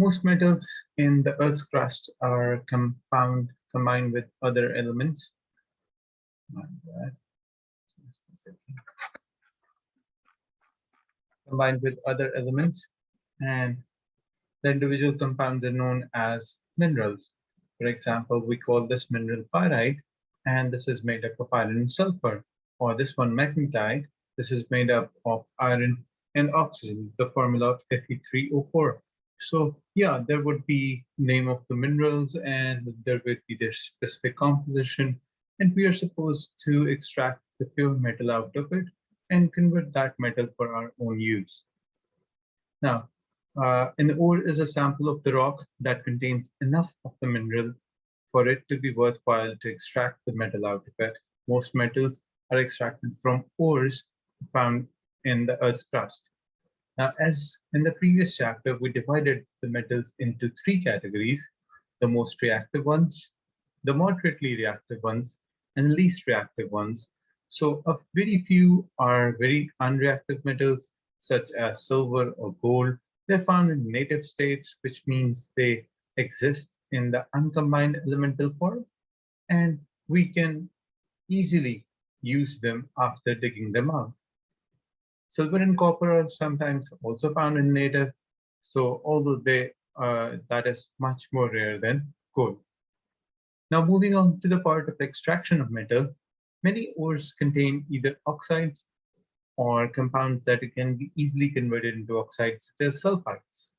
Most metals in the Earth's crust are combined with other elements. Just a second. Combined with other elements, and the individual compounds are known as minerals. For example, we call this mineral pyrite, and this is made up of iron and sulfur. Or this one, magnetite, this is made up of iron and oxygen, the formula of Fe3O4. So yeah, there would be name of the minerals and there would be their specific composition. And we are supposed to extract the pure metal out of it and convert that metal for our own use. Now, in the ore is a sample of the rock that contains enough of the mineral for it to be worthwhile to extract the metal out of it. Most metals are extracted from ores found in the Earth's crust. Now, as in the previous chapter, we divided the metals into three categories: the most reactive ones, the moderately reactive ones, and least reactive ones. So a very few are very unreactive metals, such as silver or gold. They're found in native states, which means they exist in the uncombined elemental form, and we can easily use them after digging them out. Silver and copper are sometimes also found in native, so although that is much more rare than gold. Now moving on to the part of extraction of metal, many ores contain either oxides or compounds that can be easily converted into oxides, such as sulfides.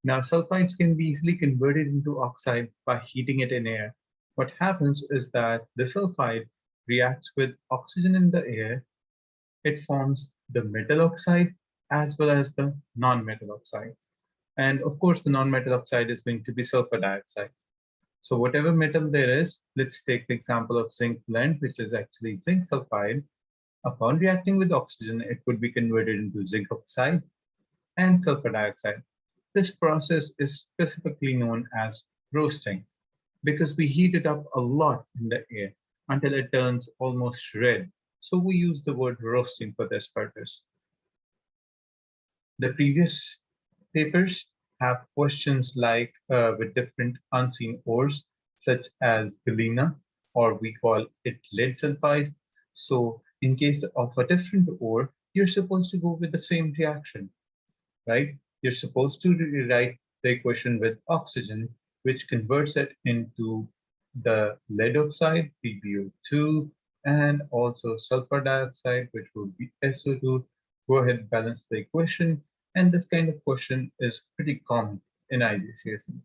Now sulfides can be easily converted into oxide by heating it in air. What happens is that the sulfide reacts with oxygen in the air. It forms the metal oxide as well as the non-metal oxide. And of course, the non-metal oxide is going to be sulfur dioxide. So whatever metal there is, let's take the example of zinc blende, which is actually zinc sulfide. Upon reacting with oxygen, it would be converted into zinc oxide and sulfur dioxide. This process is specifically known as roasting because we heat it up a lot in the air until it turns almost red. So we use the word roasting for this purpose. The previous papers have questions like with different unseen ores, such as galena, or we call it lead sulfide. So in case of a different ore, you're supposed to go with the same reaction, right? You're supposed to rewrite the equation with oxygen, which converts it into the lead oxide, PbO2, and also sulfur dioxide, which would be SO2. Go ahead, balance the equation. And this kind of question is pretty common in IGCSE.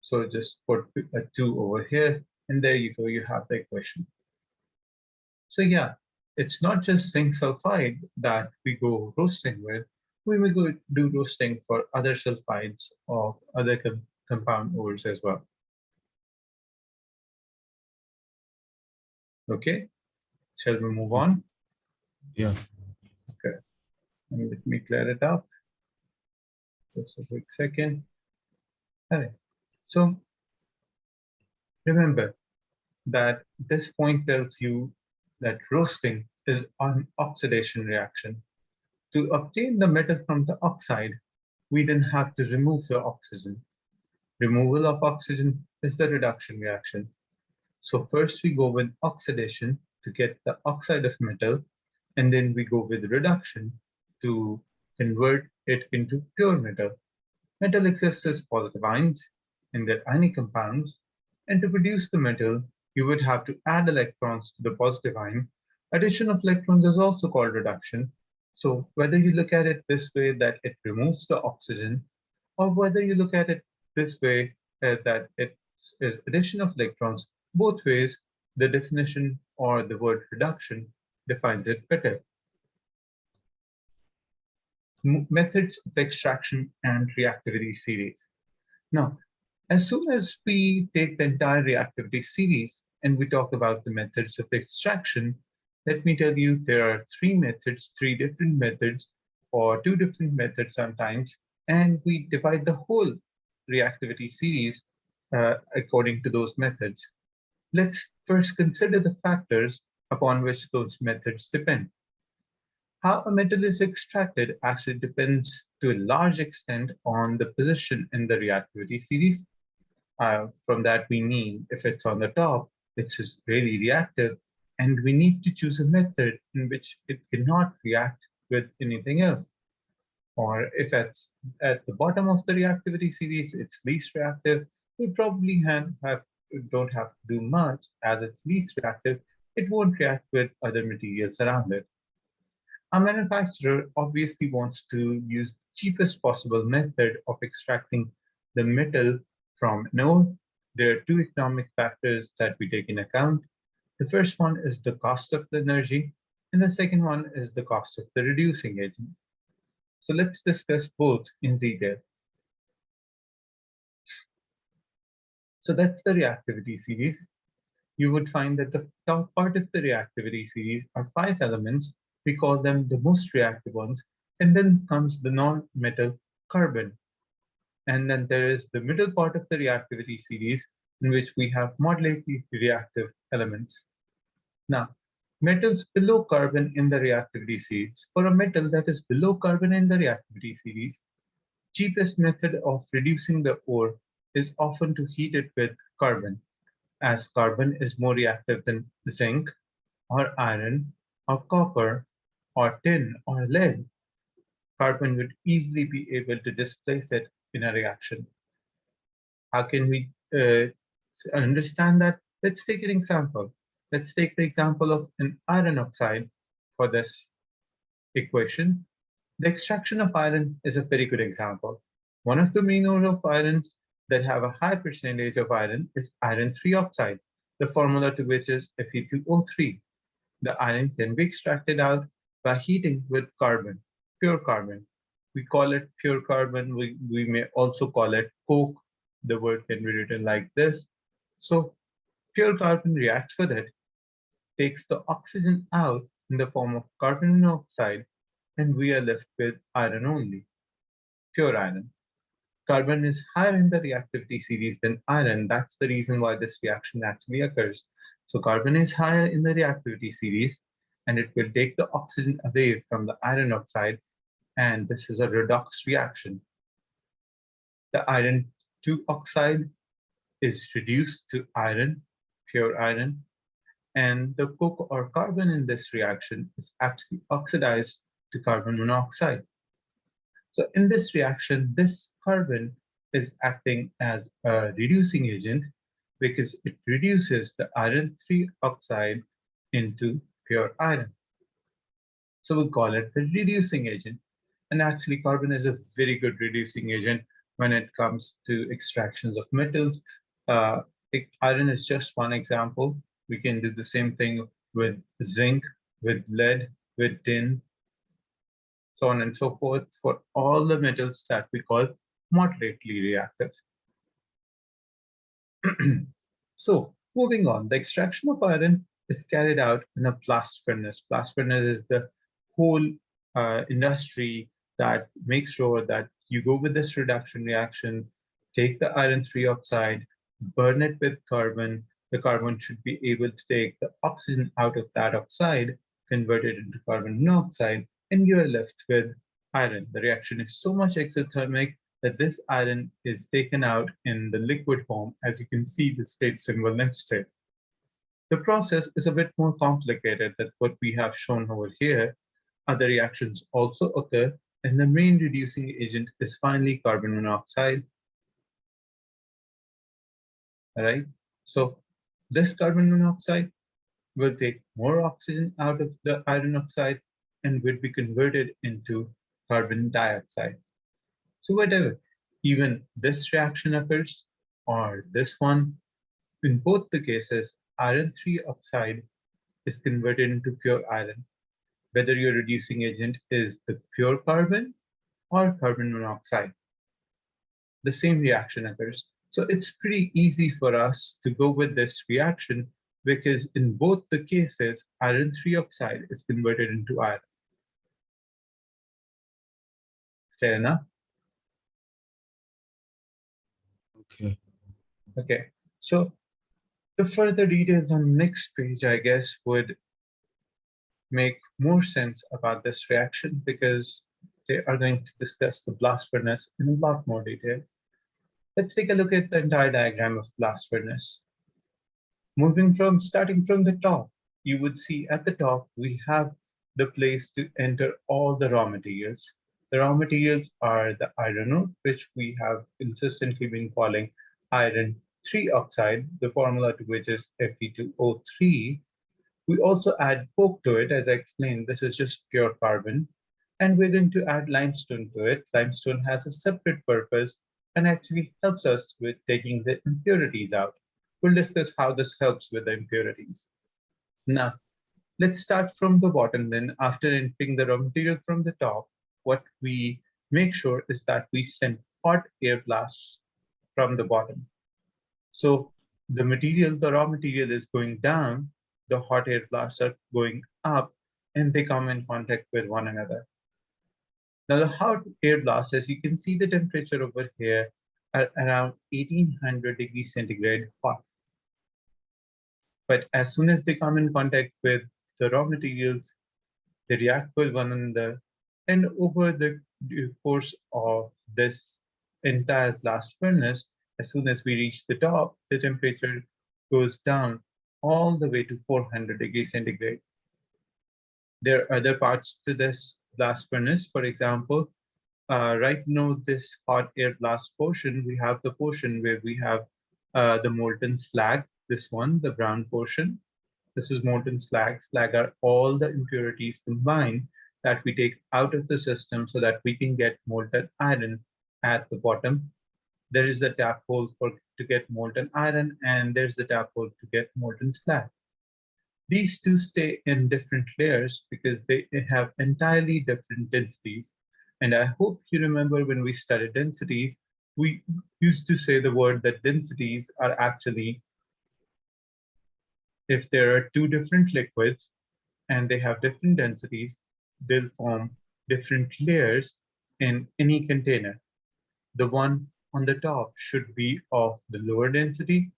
So just put a 2 over here, and there you go, you have the equation. So yeah, it's not just zinc sulfide that we go roasting with. We will go do roasting for other sulfides of other compound ores as well. Okay, shall we move on? Yeah. Okay, and let me clear it up. Just a quick second. All right, so remember that this point tells you that roasting is an oxidation reaction. To obtain the metal from the oxide, we then have to remove the oxygen. Removal of oxygen is the reduction reaction. So first we go with oxidation to get the oxide of metal, and then we go with reduction to convert it into pure metal. Metal exists as positive ions in their ionic compounds, and to produce the metal, you would have to add electrons to the positive ion. Addition of electrons is also called reduction. So whether you look at it this way that it removes the oxygen, or whether you look at it this way that it is addition of electrons, both ways, the definition or the word reduction defines it better. Methods of extraction and reactivity series. Now, as soon as we take the entire reactivity series and we talk about the methods of extraction, let me tell you there are three different methods, or two different methods sometimes, and we divide the whole reactivity series according to those methods. Let's first consider the factors upon which those methods depend. How a metal is extracted actually depends to a large extent on the position in the reactivity series. From that we mean if it's on the top, it's just really reactive, and we need to choose a method in which it cannot react with anything else. Or if it's at the bottom of the reactivity series, it's least reactive, we probably don't have to do much. As it's least reactive, it won't react with other materials around it. A manufacturer obviously wants to use the cheapest possible method of extracting the metal from an ore. There are two economic factors that we take in account. The first one is the cost of the energy, and the second one is the cost of the reducing agent. So let's discuss both in detail. So that's the reactivity series. You would find that the top part of the reactivity series are 5 elements. We call them the most reactive ones. And then comes the non-metal carbon. And then there is the middle part of the reactivity series in which we have moderately reactive elements. Now, metals below carbon in the reactivity series. For a metal that is below carbon in the reactivity series, cheapest method of reducing the ore is often to heat it with carbon, as carbon is more reactive than zinc or iron or copper or tin or lead. Carbon would easily be able to displace it in a reaction. How can we understand that? Let's take an example. Let's take the example of an iron oxide for this equation. The extraction of iron is a very good example. One of the main ores of iron that have a high percentage of iron is iron 3 oxide, the formula to which is Fe2O3. The iron can be extracted out by heating with carbon, pure carbon. We call it pure carbon. We may also call it coke. The word can be written like this. So pure carbon reacts with it, takes the oxygen out in the form of carbon monoxide, and we are left with iron only, pure iron. Carbon is higher in the reactivity series than iron. That's the reason why this reaction actually occurs. So carbon is higher in the reactivity series, and it will take the oxygen away from the iron oxide, and this is a redox reaction. The iron 2 oxide is reduced to iron, pure iron, and the coke or carbon in this reaction is actually oxidized to carbon monoxide. So in this reaction, this carbon is acting as a reducing agent because it reduces the iron 3 oxide into pure iron. So we call it the reducing agent. And actually carbon is a very good reducing agent when it comes to extractions of metals. Uh, Iron is just one example. We can do the same thing with zinc, with lead, with tin, so on and so forth, for all the metals that we call moderately reactive. So moving on, the extraction of iron is carried out in a blast furnace. Blast furnace is the whole industry that makes sure that you go with this reduction reaction, take the iron 3 oxide, burn it with carbon. The carbon should be able to take the oxygen out of that oxide, convert it into carbon monoxide, and you're left with iron. The reaction is so much exothermic that this iron is taken out in the liquid form, as you can see the state symbol next to it. The process is a bit more complicated than what we have shown over here. Other reactions also occur, and the main reducing agent is finally carbon monoxide. All right, so this carbon monoxide will take more oxygen out of the iron oxide and will be converted into carbon dioxide. So whatever, even this reaction occurs or this one, in both the cases, iron 3 oxide is converted into pure iron, whether your reducing agent is the pure carbon or carbon monoxide. The same reaction occurs. So it's pretty easy for us to go with this reaction because in both the cases, iron 3 oxide is converted into iron. Fair enough? Okay. Okay, so the further details on next page, I guess, would make more sense about this reaction because they are going to discuss the blast furnace in a lot more detail. Let's take a look at the entire diagram of blast furnace. Starting from the top, you would see at the top we have the place to enter all the raw materials. The raw materials are the iron ore, which we have consistently been calling iron 3 oxide, the formula to which is Fe2O3. We also add coke to it. As I explained, this is just pure carbon. And we're going to add limestone to it. Limestone has a separate purpose and actually helps us with taking the impurities out. We'll discuss how this helps with the impurities. Now, let's start from the bottom then. After entering the raw material from the top, what we make sure is that we send hot air blasts from the bottom. So the raw material is going down, the hot air blasts are going up, and they come in contact with one another. Now the hot air blasts, as you can see the temperature over here, are around 1800 degrees centigrade hot. But as soon as they come in contact with the raw materials, they react with one another, and over the course of this entire blast furnace, as soon as we reach the top, the temperature goes down all the way to 400 degrees centigrade. There are other parts to this blast furnace. For example, right now, this hot air blast portion, we have the portion where we have the molten slag, this one, the brown portion. This is molten slag. Slag are all the impurities combined that we take out of the system so that we can get molten iron at the bottom. There is a tap hole to get molten iron, and there's the tap hole to get molten slag. These two stay in different layers because they have entirely different densities. And I hope you remember when we studied densities, we used to say the word that densities are actually, if there are two different liquids and they have different densities, they'll form different layers in any container. The one on the top should be of the lower density,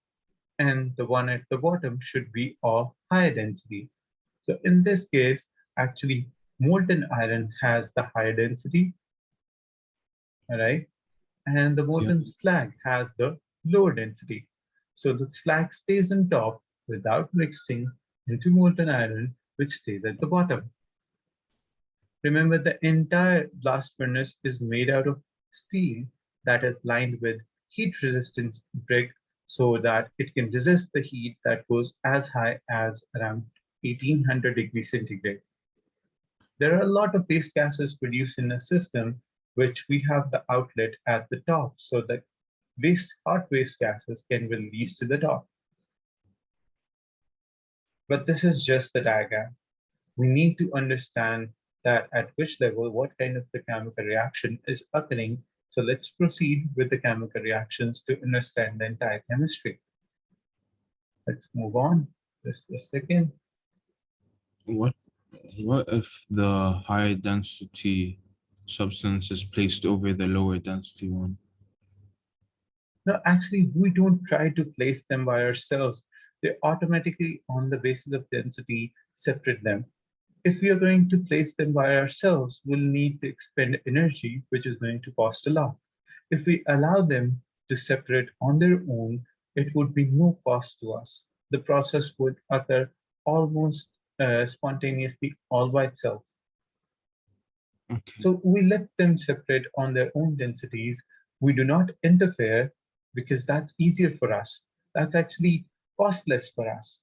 and the one at the bottom should be of higher density. So in this case, actually, molten iron has the higher density, all right? And the Yeah. molten slag has the lower density. So the slag stays on top without mixing into molten iron, which stays at the bottom. Remember, the entire blast furnace is made out of steel that is lined with heat resistance brick so that it can resist the heat that goes as high as around 1800 degrees centigrade. There are a lot of waste gases produced in a system, which we have the outlet at the top so that hot waste gases can be released to the top. But this is just the diagram. We need to understand that at which level, what kind of the chemical reaction is occurring. So let's proceed with the chemical reactions to understand the entire chemistry. Let's move on. Just a second. What what if the high density substance is placed over the lower density one? No, actually, we don't try to place them by ourselves. They automatically, on the basis of density, separate them. If we are going to place them by ourselves, we'll need to expend energy, which is going to cost a lot. If we allow them to separate on their own, it would be no cost to us. The process would occur almost spontaneously all by itself. Okay. So we let them separate on their own densities. We do not interfere because that's easier for us. That's actually costless for us.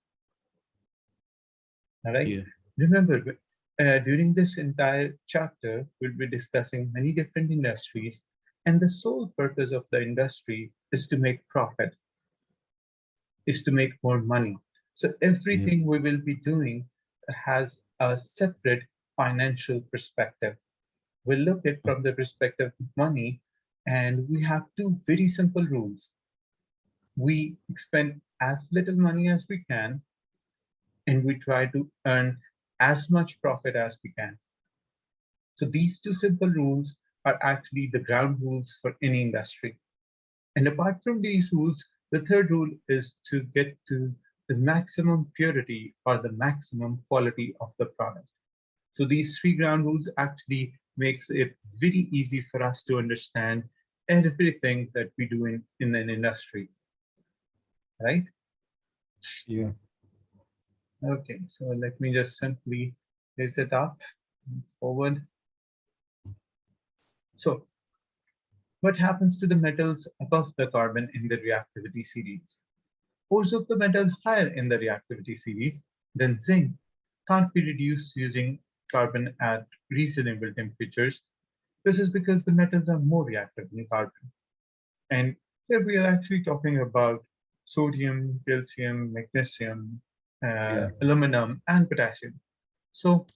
All right. Yeah. Remember, during this entire chapter, we'll be discussing many different industries, and the sole purpose of the industry is to make profit, is to make more money. So Yeah. everything we will be doing has a separate financial perspective. We'll look at from the perspective of money, and we have two very simple rules. We spend as little money as we can, and we try to earn as much profit as we can. So these two simple rules are actually the ground rules for any industry. And apart from these rules, the third rule is to get to the maximum purity or the maximum quality of the product. So these three ground rules actually makes it very easy for us to understand everything that we do in an industry, right? Yeah. Okay, so let me just simply raise it up, forward. So what happens to the metals above the carbon in the reactivity series? Ores of the metal higher in the reactivity series than zinc can't be reduced using carbon at reasonable temperatures. This is because the metals are more reactive than carbon. And here we are actually talking about sodium, calcium, magnesium, Yeah. aluminum, and potassium. So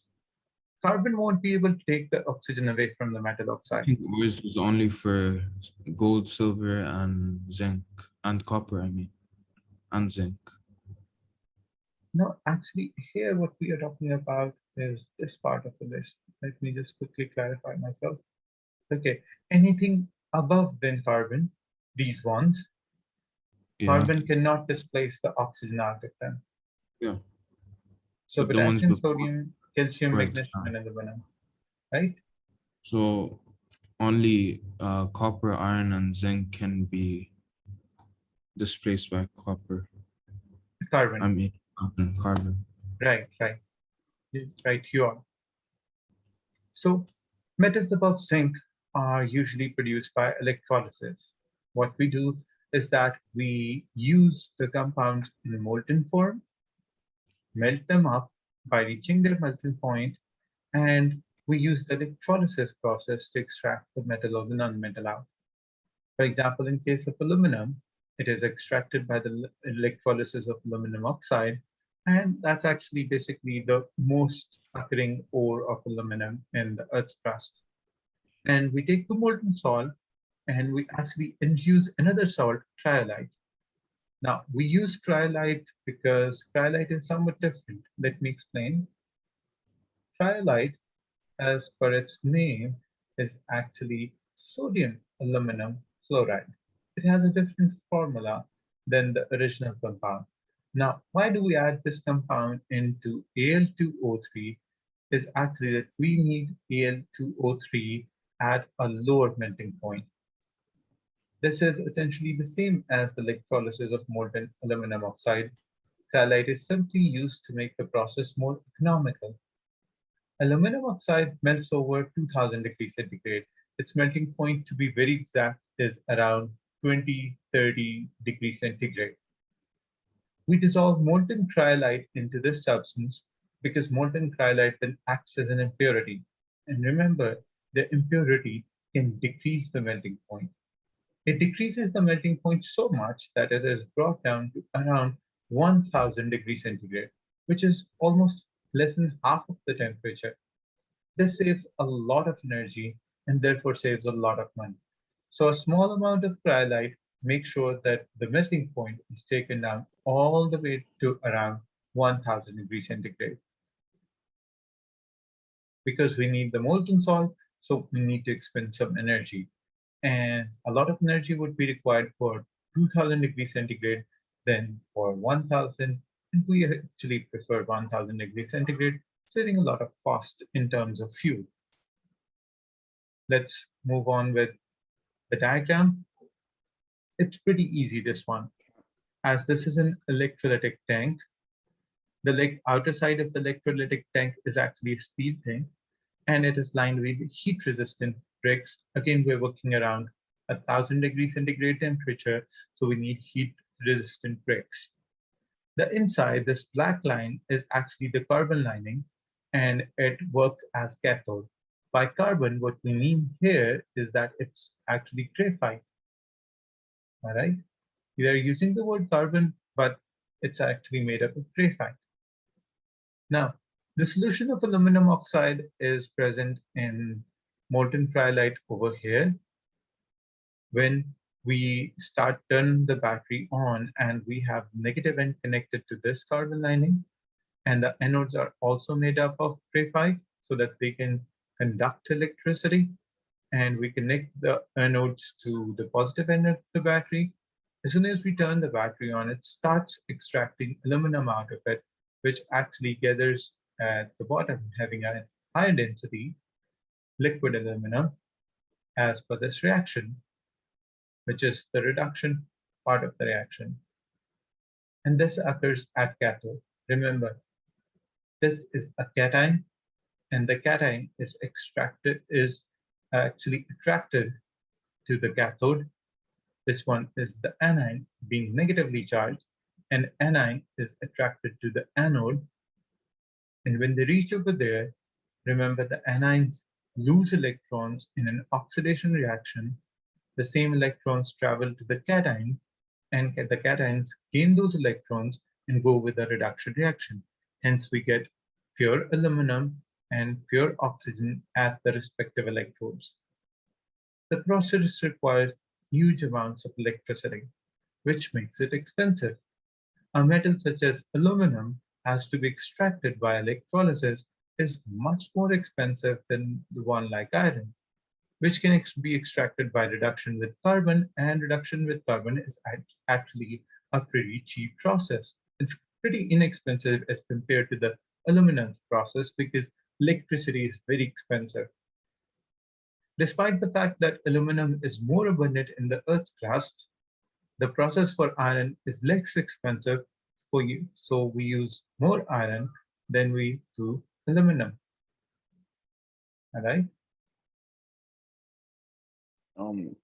carbon won't be able to take the oxygen away from the metal I oxide. think ours was only for gold, silver, and zinc, and copper, I mean, and zinc. No, actually, here what we are talking about is this part of the list. Let me just quickly clarify myself. Okay, anything above than carbon, these ones, Yeah. carbon cannot displace the oxygen out of them. Yeah. So But the ones potassium, before, sodium, calcium, correct. magnesium, and aluminum, right? So only copper, iron, and zinc can be displaced by copper. I Carbon, mean, carbon. right, right, right, you are. So metals above zinc are usually produced by electrolysis. What we do is that we use the compounds in molten form, melt them up by reaching their melting point, and we use the electrolysis process to extract the metal or the nonmetal out. For example, in case of aluminum, it is extracted by the electrolysis of aluminum oxide, and that's actually basically the most occurring ore of aluminum in the Earth's crust. And we take the molten salt and we actually infuse another salt, cryolite. Now, we use cryolite because cryolite is somewhat different. Let me explain. Cryolite, as per its name, is actually sodium aluminum fluoride. It has a different formula than the original compound. Now, why do we add this compound into Al2O3 is actually that we need Al2O3 at a lower melting point. This is essentially the same as the electrolysis of molten aluminum oxide. Cryolite is simply used to make the process more economical. Aluminum oxide melts over 2000 degrees centigrade. Its melting point, to be very exact, is around 2030 degrees centigrade. We dissolve molten cryolite into this substance because molten cryolite then acts as an impurity. And remember, the impurity can decrease the melting point. It decreases the melting point so much that it is brought down to around 1000 degrees centigrade, which is almost less than half of the temperature. This saves a lot of energy and therefore saves a lot of money. So a small amount of cryolite makes sure that the melting point is taken down all the way to around 1000 degrees centigrade. Because we need the molten salt, so we need to expend some energy. And a lot of energy would be required for 2000 degrees centigrade than for 1000. And we actually prefer 1000 degrees centigrade, saving a lot of cost in terms of fuel. Let's move on with the diagram. It's pretty easy, this one. As this is an electrolytic tank, the outer side of the electrolytic tank is actually a steel tank, and it is lined with heat-resistant bricks. Again, we're working around 1000 degrees centigrade temperature, so we need heat-resistant bricks. The inside, this black line, is actually the carbon lining, and it works as cathode. By carbon, what we mean here is that it's actually graphite. All right, we are using the word carbon, but it's actually made up of graphite. Now, the solution of aluminum oxide is present in molten cryolite over here. When we start turn the battery on and we have negative end connected to this carbon lining, and the anodes are also made up of graphite so that they can conduct electricity, and we connect the anodes to the positive end of the battery. As soon as we turn the battery on, it starts extracting aluminum out of it, which actually gathers at the bottom, having a high density liquid aluminum as per this reaction, which is the reduction part of the reaction. And this occurs at cathode. Remember, this is a cation, and the cation is actually attracted to the cathode. This one is the anion being negatively charged, and anion is attracted to the anode. And when they reach over there, remember the anions lose electrons in an oxidation reaction. The same electrons travel to the cation, and the cations gain those electrons and go with the reduction reaction. Hence, we get pure aluminum and pure oxygen at the respective electrodes. The process requires huge amounts of electricity, which makes it expensive. A metal such as aluminum has to be extracted by electrolysis is much more expensive than the one like iron, which can be extracted by reduction with carbon, and reduction with carbon is actually a pretty cheap process. It's pretty inexpensive as compared to the aluminum process because electricity is very expensive. Despite the fact that aluminum is more abundant in the Earth's crust, the process for iron is less expensive for you, so we use more iron than we do aluminum. All right.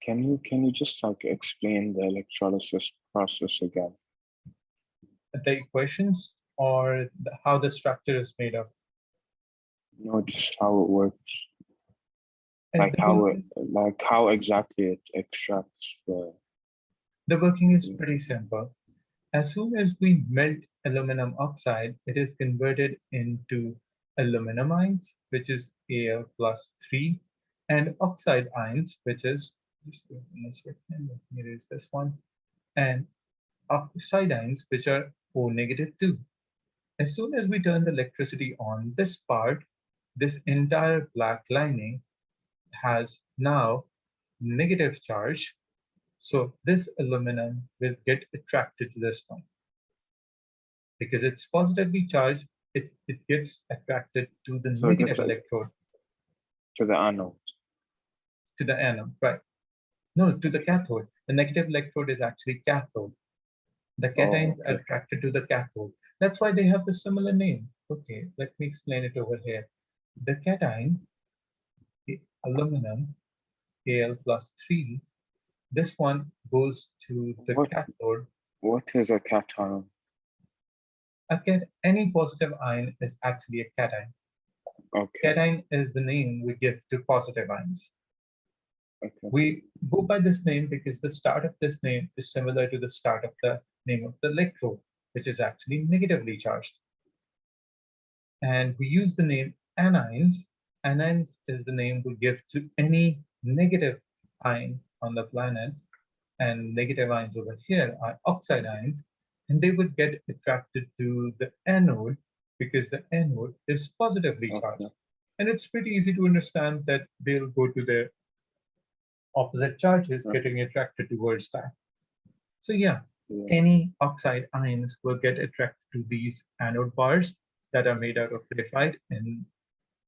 Can you just like explain the electrolysis process again? The equations or how the structure is made up. No, just how it works. And Like how exactly it extracts the working is pretty simple. As soon as we melt aluminum oxide, it is converted into aluminum ions, which is Al plus 3, and oxide ions, which is, just give me a second, let me erase this one, and oxide ions, which are O negative 2. As soon as we turn the electricity on this part, this entire black lining has now negative charge. So this aluminum will get attracted to this one. Because it's positively charged, it gets attracted to the negative electrode. To the anode. To the anode, right. No, to the cathode. The negative electrode is actually cathode. The cations are attracted to the cathode. That's why they have the similar name. Okay, let me explain it over here. The cation, the aluminum, Al plus 3, this one goes to the cathode. What is a cation? Any positive ion is actually a cation. Okay. Cation is the name we give to positive ions. Okay. We go by this name because the start of this name is similar to the start of the name of the electrode, which is actually negatively charged. And we use the name anions. Anions is the name we give to any negative ion on the planet. And negative ions over here are oxide ions, and they would get attracted to the anode because the anode is positively charged. And it's pretty easy to understand that they'll go to their opposite charges getting attracted towards that. So yeah, any oxide ions will get attracted to these anode bars that are made out of graphite and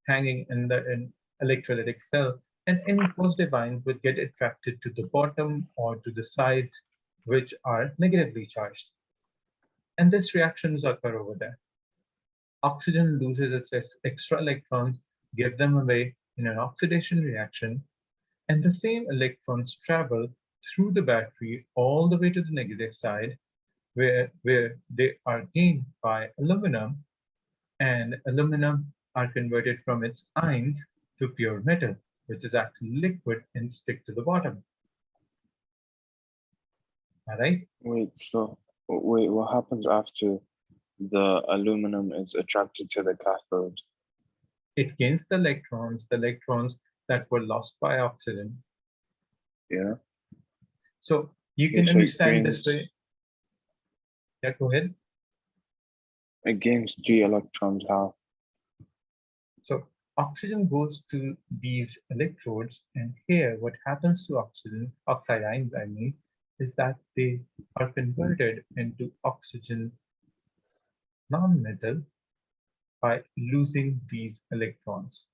hanging in the electrolytic cell, and any positive ions would get attracted to the bottom or to the sides, which are negatively charged. And this reactions occur over there. Oxygen loses its extra electrons, give them away in an oxidation reaction, and the same electrons travel through the battery all the way to the negative side, where they are gained by aluminum, and aluminum are converted from its ions to pure metal, which is actually liquid and stick to the bottom. All right? Wait, what happens after the aluminum is attracted to the cathode? It gains the electrons that were lost by oxygen. Yeah. So you can understand this way. Yeah, go ahead. It gains 3 electrons, how? So oxygen goes to these electrodes, and here what happens to oxide ions, I mean, is that they are converted into oxygen non-metal by losing these electrons.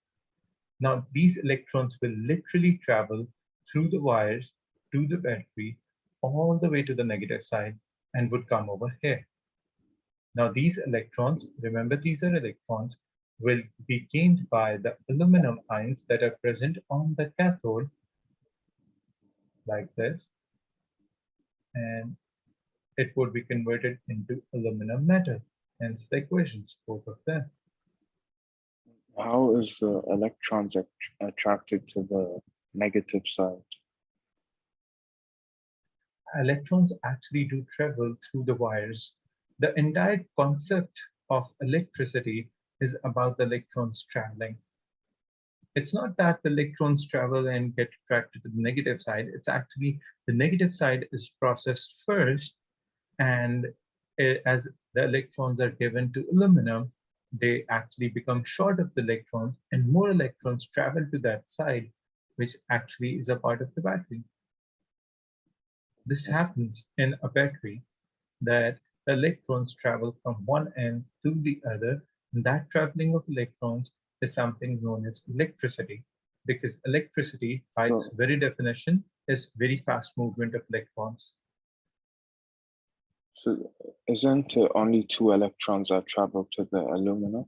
Now, these electrons will literally travel through the wires to the battery all the way to the negative side and would come over here. Now, these electrons, remember these are electrons, will be gained by the aluminum ions that are present on the cathode, like this, and it would be converted into aluminum metal. Hence the equations, both of them. How is the electrons attracted to the negative side? Electrons actually do travel through the wires. The entire concept of electricity is about the electrons traveling. It's not that the electrons travel and get attracted to the negative side. It's actually the negative side is processed first, and as the electrons are given to aluminum, they actually become short of the electrons, and more electrons travel to that side, which actually is a part of the battery. This happens in a battery, that the electrons travel from one end to the other, and that traveling of electrons is something known as electricity, because electricity, by its very definition, is very fast movement of electrons. So isn't it only 2 electrons that travel to the aluminum?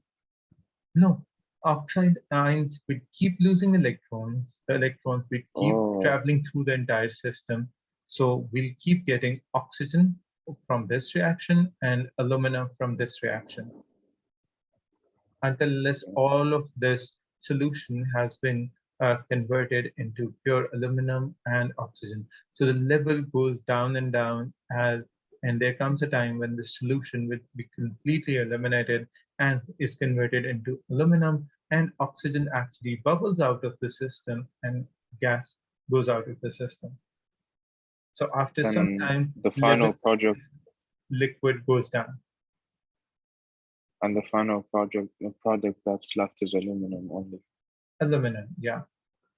No, oxide ions will keep losing electrons. The electrons will keep traveling through the entire system. So we'll keep getting oxygen from this reaction and aluminum from this reaction, unless all of this solution has been converted into pure aluminum and oxygen. So the level goes down and down, and there comes a time when the solution will be completely eliminated and is converted into aluminum, and oxygen actually bubbles out of the system and gas goes out of the system. So after some time, the final product liquid goes down. And the final the product that's left is aluminum only. Aluminum, yeah.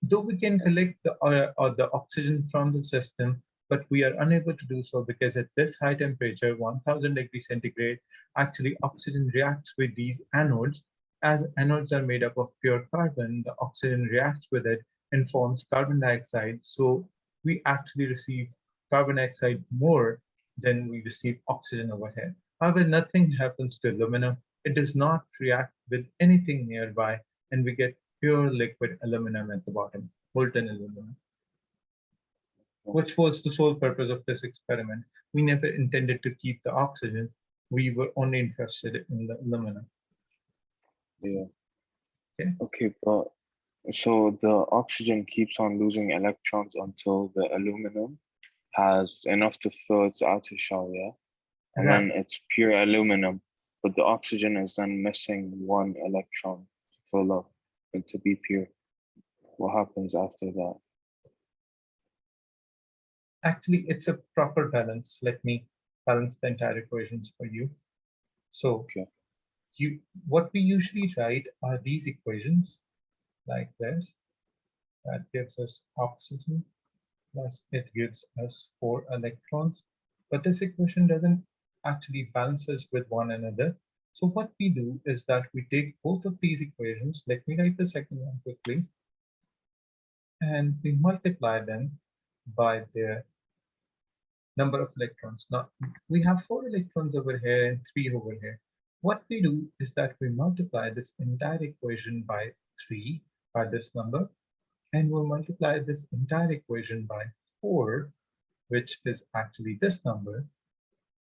Though we can collect the oxygen from the system, but we are unable to do so because at this high temperature, 1000 degrees centigrade, actually oxygen reacts with these anodes. As anodes are made up of pure carbon, the oxygen reacts with it and forms carbon dioxide. So we actually receive carbon dioxide more than we receive oxygen over here. However, nothing happens to aluminum. It does not react with anything nearby, and we get pure liquid aluminum at the bottom, molten aluminum, which was the sole purpose of this experiment. We never intended to keep the oxygen. We were only interested in the aluminum. Yeah. Okay, but so the oxygen keeps on losing electrons until the aluminum has enough to fill its outer shell, yeah? And then it's pure aluminum, but the oxygen is then missing 1 electron to fill up and to be pure. What happens after that? Actually, it's a proper balance. Let me balance the entire equations for you. So what we usually write are these equations like this. That gives us oxygen plus it gives us 4 electrons. But this equation doesn't actually balances with one another. So what we do is that we take both of these equations. Let me write the second one quickly. And we multiply them by their number of electrons. Now we have 4 electrons over here and 3 over here. What we do is that we multiply this entire equation by 3, by this number, and we'll multiply this entire equation by 4, which is actually this number.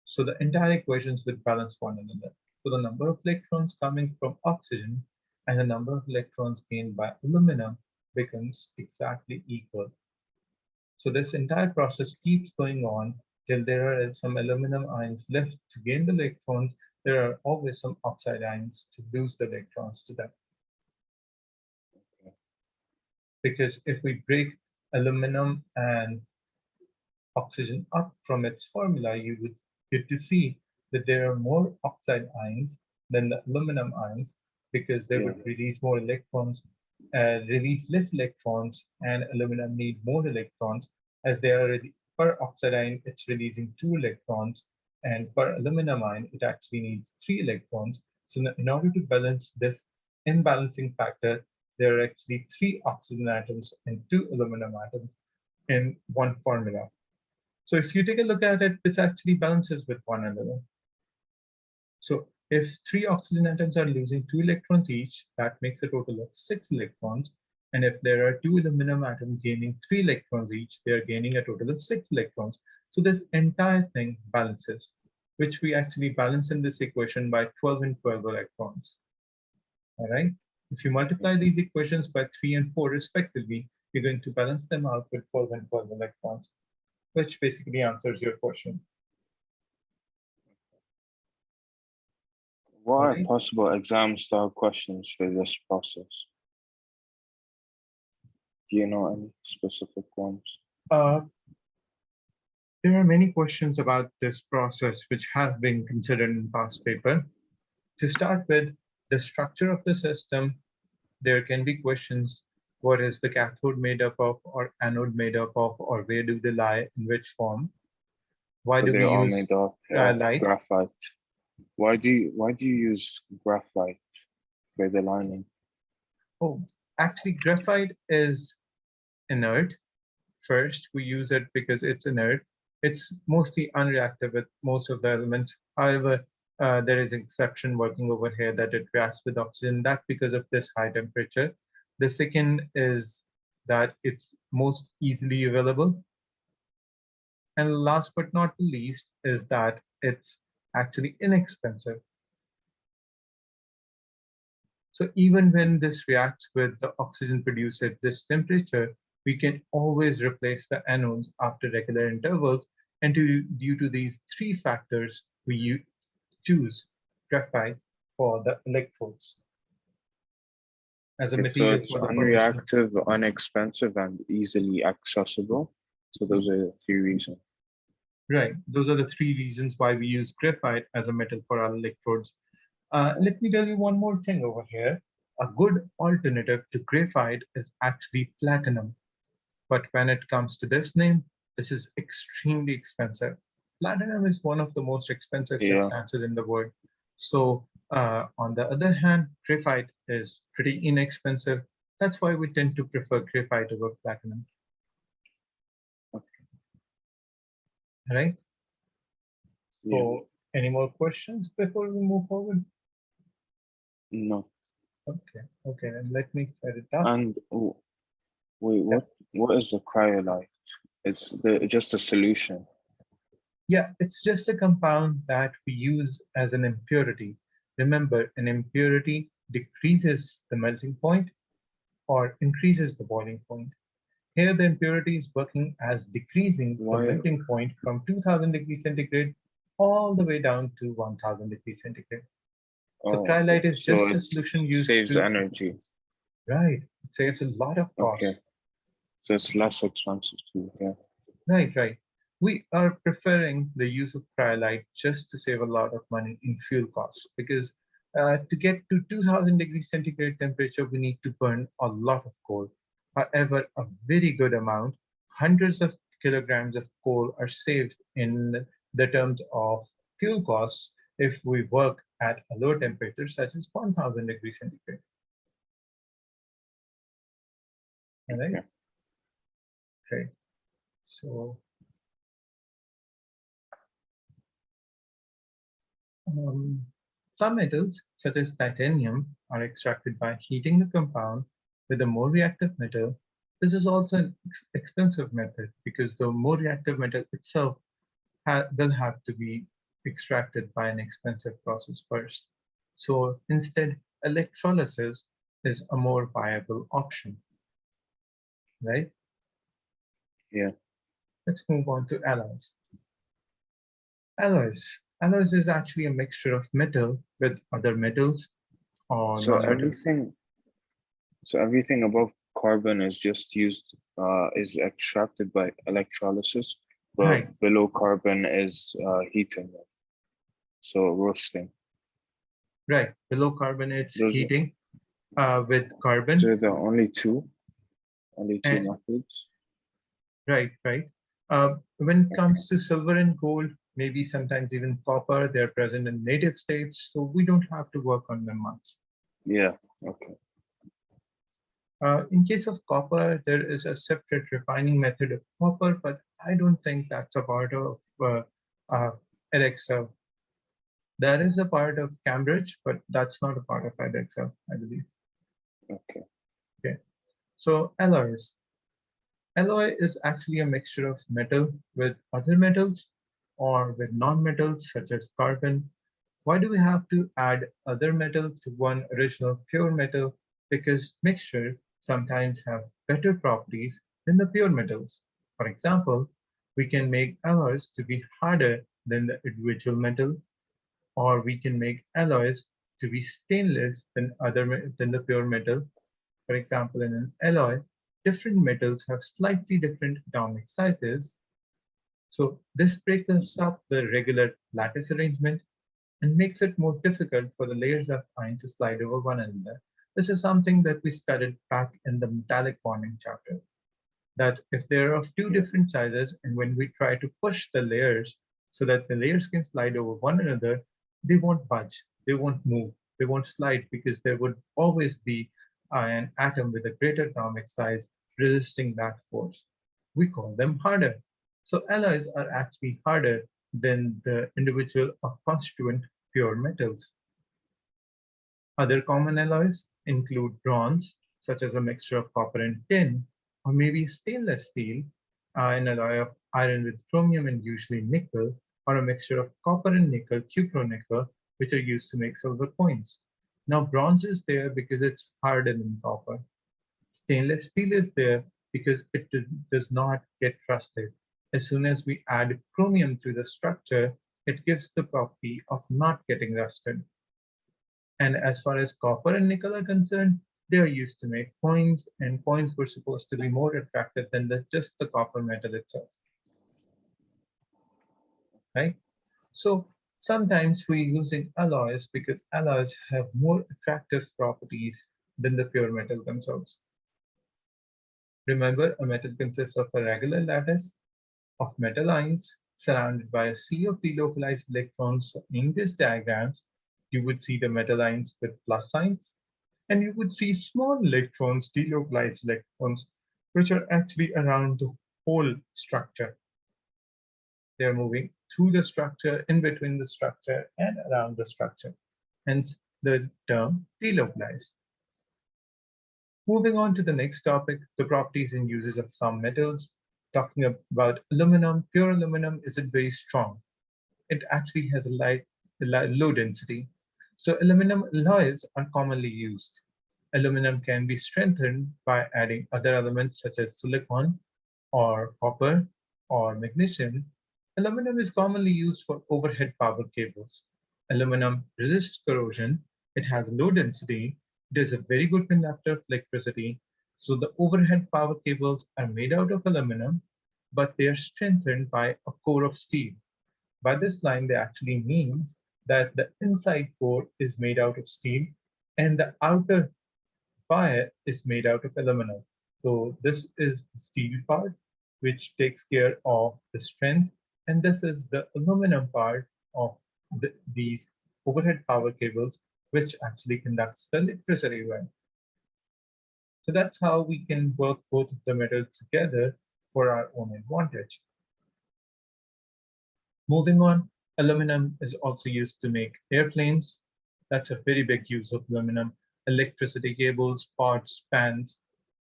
So the entire equations will balance one another. So the number of electrons coming from oxygen and the number of electrons gained by aluminum becomes exactly equal. So this entire process keeps going on till there are some aluminum ions left to gain the electrons. There are always some oxide ions to lose the electrons to them. Because if we break aluminum and oxygen up from its formula, you would get to see that there are more oxide ions than the aluminum ions, because they would release more electrons, release less electrons, and aluminum need more electrons, as they are already per oxide ion, it's releasing 2 electrons, and per aluminum ion, it actually needs 3 electrons. So in order to balance this imbalancing factor, there are actually 3 oxygen atoms and 2 aluminum atoms in one formula. So if you take a look at it, this actually balances with one another. So if 3 oxygen atoms are losing 2 electrons each, that makes a total of 6 electrons. And if there are 2 aluminum atoms gaining 3 electrons each, they are gaining a total of 6 electrons. So this entire thing balances, which we actually balance in this equation by 12 and 12 electrons. All right. If you multiply these equations by 3 and 4 respectively, you're going to balance them out with 12 and 12 electrons, which basically answers your question. What are Right. possible exam style questions for this process? Do you know any specific ones? There are many questions about this process which has been considered in past paper. To start with, the structure of the system, there can be questions. What is the cathode made up of, or anode made up of, or where do they lie, in which form? Why do we They're all use made of light? graphite. Why do you use graphite for the lining? Oh, actually, graphite is inert. First, we use it because it's inert. It's mostly unreactive with most of the elements. However, there is an exception working over here that it reacts with oxygen. That's because of this high temperature. The second is that it's most easily available. And last but not the least is that it's actually inexpensive. So even when this reacts with the oxygen produced at this temperature, we can always replace the anodes after regular intervals. And due to these 3 factors, we choose graphite for the electrodes as a So material it's for the formation. unreactive, inexpensive, and easily accessible. So those are the 3 reasons. Right. Those are the 3 reasons why we use graphite as a metal for our electrodes. Let me tell you one more thing over here. A good alternative to graphite is actually platinum. But when it comes to this name, this is extremely expensive. Platinum is one of the most expensive substances in the world. So on the other hand, graphite is pretty inexpensive. That's why we tend to prefer graphite over platinum. Okay. All right. Yeah. So any more questions before we move forward? No. Okay. Okay. Then let me set it up. And wait, what is a cryolite? It's just a solution. Yeah, it's just a compound that we use as an impurity. Remember, an impurity decreases the melting point or increases the boiling point. Here, the impurity is working as decreasing the melting point from 2000 degrees centigrade all the way down to 1000 degrees centigrade. So cryolite is just a solution used saves energy. Right, it saves a lot of cost. Okay, so it's less expensive too. Yeah. Right, right. We are preferring the use of cryolite just to save a lot of money in fuel costs, because to get to 2000 degrees centigrade temperature, we need to burn a lot of coal. However, a very good amount, hundreds of kilograms of coal are saved in the terms of fuel costs if we work at a low temperature such as 1000 degrees centigrade. All right. Okay. So some metals, such as titanium, are extracted by heating the compound with a more reactive metal. This is also an expensive method because the more reactive metal itself will have to be extracted by an expensive process first. So instead, electrolysis is a more viable option, right? Yeah. Let's move on to alloys. Alloys is actually a mixture of metal with other metals or non-metals. So everything above carbon is just used, is extracted by electrolysis, but below carbon is heating, so roasting. Right, below carbon it's heating with carbon. So there are only two methods. Right, right. When it comes to silver and gold, maybe sometimes even copper, they're present in native states, so we don't have to work on them much. Yeah, okay. In case of copper, there is a separate refining method of copper, but I don't think that's a part of uh, Edexcel. There is a part of Cambridge, but that's not a part of Edexcel, I believe. Okay. Okay. So alloys. Alloy is actually a mixture of metal with other metals or with non-metals such as carbon. Why do we have to add other metal to one original pure metal? Because mixture sometimes have better properties than the pure metals. For example, we can make alloys to be harder than the individual metal, or we can make alloys to be stainless than the pure metal. For example, in an alloy, different metals have slightly different atomic sizes. So this breaks up the regular lattice arrangement and makes it more difficult for the layers of iron to slide over one another. This is something that we studied back in the metallic bonding chapter, that if they're of two Yeah. different sizes and when we try to push the layers so that the layers can slide over one another, they won't budge, they won't move, they won't slide because there would always be an atom with a greater atomic size resisting that force. We call them harder. So alloys are actually harder than the individual or constituent pure metals. Other common alloys include bronze, such as a mixture of copper and tin, or maybe stainless steel, an alloy of iron with chromium and usually nickel, or a mixture of copper and nickel, cupronickel, which are used to make silver coins. Now, bronze is there because it's harder than copper. Stainless steel is there because it does not get rusted. As soon as we add chromium to the structure, it gives the property of not getting rusted. And as far as copper and nickel are concerned, they are used to make coins, and coins were supposed to be more attractive than just the copper metal itself, right? So sometimes we're using alloys because alloys have more attractive properties than the pure metal themselves. Remember, a metal consists of a regular lattice of metal ions surrounded by a sea of delocalized electrons. So in these diagrams, you would see the metal ions with plus signs, and you would see small electrons, delocalized electrons, which are actually around the whole structure. They're moving through the structure, in between the structure, and around the structure. Hence the term delocalized. Moving on to the next topic, the properties and uses of some metals. Talking about aluminum, pure aluminum isn't very strong. It actually has a low density. So aluminum alloys are commonly used. Aluminum can be strengthened by adding other elements such as silicon or copper or magnesium. Aluminum is commonly used for overhead power cables. Aluminum resists corrosion. It has low density. It is a very good conductor of electricity. So the overhead power cables are made out of aluminum, but they are strengthened by a core of steel. By this line, they actually means that the inside core is made out of steel and the outer wire is made out of aluminum. So this is the steel part, which takes care of the strength, and this is the aluminum part of these overhead power cables, which actually conducts the electricity well. So that's how we can work both of the metals together for our own advantage. Moving on, aluminum is also used to make airplanes. That's a very big use of aluminum. Electricity cables, pots, pans,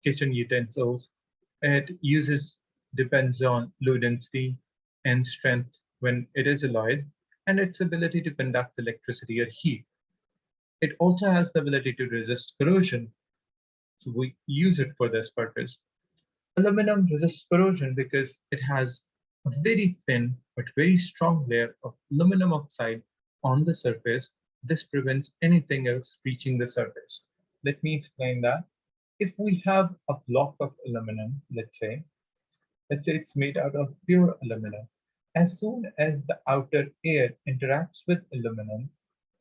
kitchen utensils. It depends on low density and strength when it is alloyed, and its ability to conduct electricity or heat. It also has the ability to resist corrosion, so we use it for this purpose. Aluminum resists corrosion because it has a very thin but very strong layer of aluminum oxide on the surface. This prevents anything else reaching the surface. Let me explain that. If we have a block of aluminum, let's say it's made out of pure aluminum. As soon as the outer air interacts with aluminum,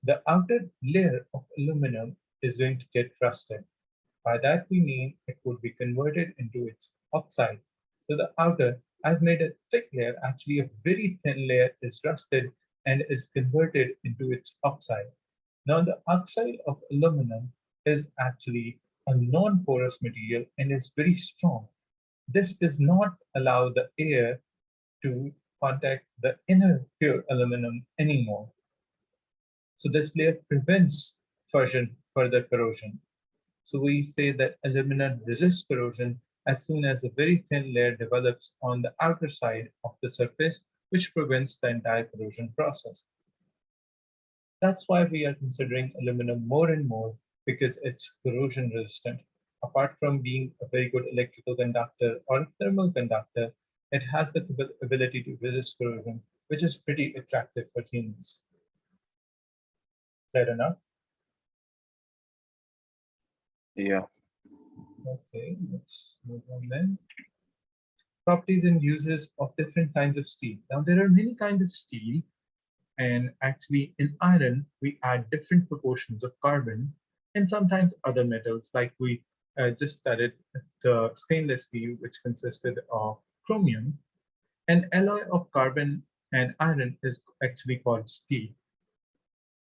the outer layer of aluminum is going to get rusted. By that we mean it would be converted into its oxide. So the outer, I've made a thick layer, actually a very thin layer is rusted and is converted into its oxide. Now the oxide of aluminum is actually a non-porous material and is very strong. This does not allow the air to contact the inner pure aluminum anymore. So this layer prevents further corrosion. So we say that aluminum resists corrosion as soon as a very thin layer develops on the outer side of the surface, which prevents the entire corrosion process. That's why we are considering aluminum more and more, because it's corrosion resistant. Apart from being a very good electrical conductor or thermal conductor, it has the ability to resist corrosion, which is pretty attractive for humans. Fair enough? Yeah. Okay, let's move on then. Properties and uses of different kinds of steel. Now, there are many kinds of steel, and actually in iron, we add different proportions of carbon and sometimes other metals, like we just studied the stainless steel, which consisted of chromium. An alloy of carbon and iron is actually called steel.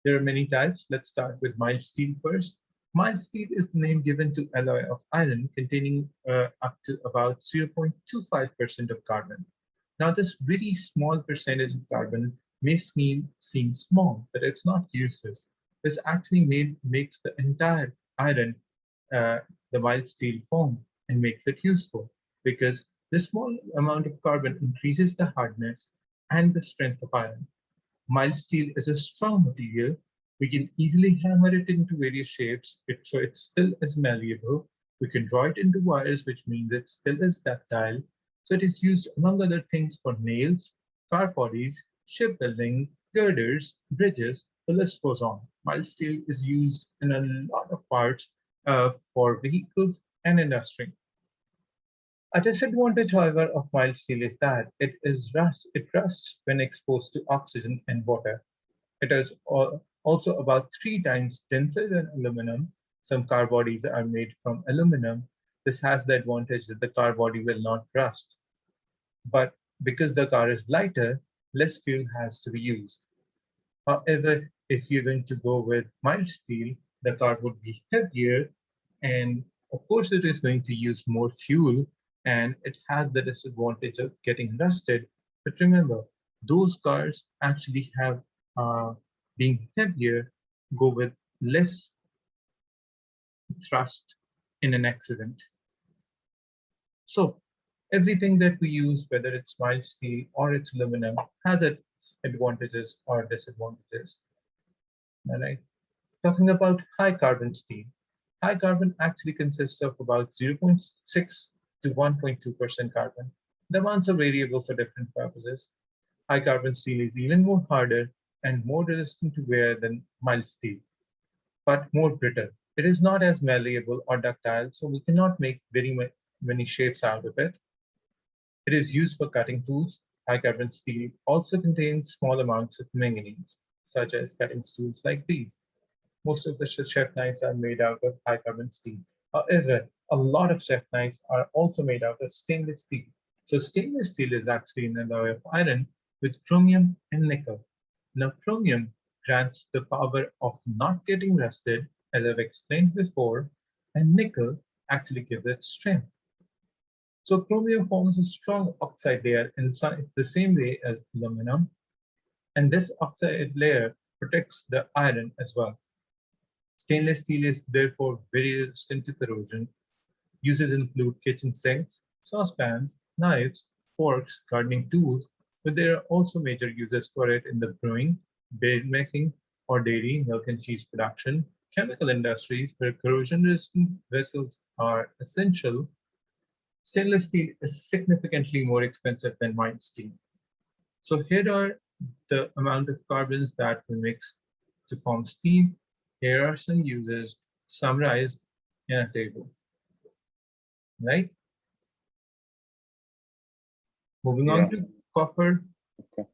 There are many types. Let's start with mild steel first. Mild steel is the name given to alloy of iron containing up to about 0.25% of carbon. Now, this very small percentage of carbon may seem small, but it's not useless. This actually makes the entire iron the mild steel form and makes it useful, because the small amount of carbon increases the hardness and the strength of iron. Mild steel is a strong material. We can easily hammer it into various shapes, so it still is malleable. We can draw it into wires, which means it still is ductile. So it is used, among other things, for nails, car bodies, shipbuilding, girders, bridges. The list goes on. Mild steel is used in a lot of parts for vehicles and industry. A disadvantage, however, of mild steel is that it rusts when exposed to oxygen and water. It is also about 3 times denser than aluminum. Some car bodies are made from aluminum. This has the advantage that the car body will not rust. But because the car is lighter, less fuel has to be used. However, if you're going to go with mild steel, the car would be heavier, and of course it is going to use more fuel, and it has the disadvantage of getting rusted. But remember, those cars actually have, being heavier, go with less thrust in an accident. So everything that we use, whether it's mild steel or it's aluminum, has its advantages or disadvantages. All right. Talking about high carbon steel. High carbon actually consists of about 0.6 to 1.2% carbon. The amounts are variable for different purposes. High carbon steel is even more harder and more resistant to wear than mild steel, but more brittle. It is not as malleable or ductile, so we cannot make very many shapes out of it. It is used for cutting tools. High carbon steel also contains small amounts of manganese, such as cutting tools like these. Most of the chef knives are made out of high carbon steel. However, a lot of chef knives are also made out of stainless steel. So stainless steel is actually an alloy of iron with chromium and nickel. Now, chromium grants the power of not getting rusted, as I've explained before, and nickel actually gives it strength. So chromium forms a strong oxide layer in the same way as aluminum, and this oxide layer protects the iron as well. Stainless steel is therefore very resistant to corrosion. Uses include kitchen sinks, saucepans, knives, forks, gardening tools, but there are also major uses for it in the brewing, beer making, or dairy, milk and cheese production, chemical industries where corrosion-resistant vessels are essential. Stainless steel is significantly more expensive than mild steel. So here are the amount of carbons that we mix to form steel. Here are some uses summarized in a table, right? Moving on Yeah. to copper. Okay.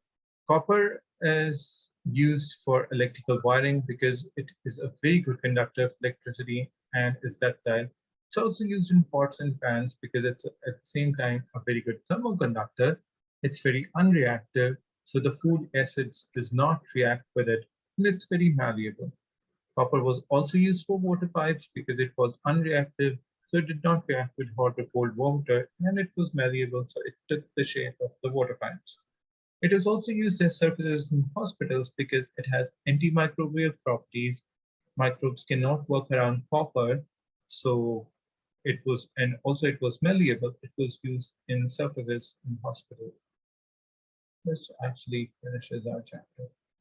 Copper is used for electrical wiring because it is a very good conductor of electricity and is ductile. It's also used in pots and pans because it's at the same time a very good thermal conductor. It's very unreactive, so the food acids does not react with it, and it's very malleable. Copper was also used for water pipes because it was unreactive, so it did not react with hot or cold water, and it was malleable, so it took the shape of the water pipes. It is also used as surfaces in hospitals because it has antimicrobial properties. Microbes cannot work around copper, so it was malleable. It was used in surfaces in hospital, which actually finishes our chapter.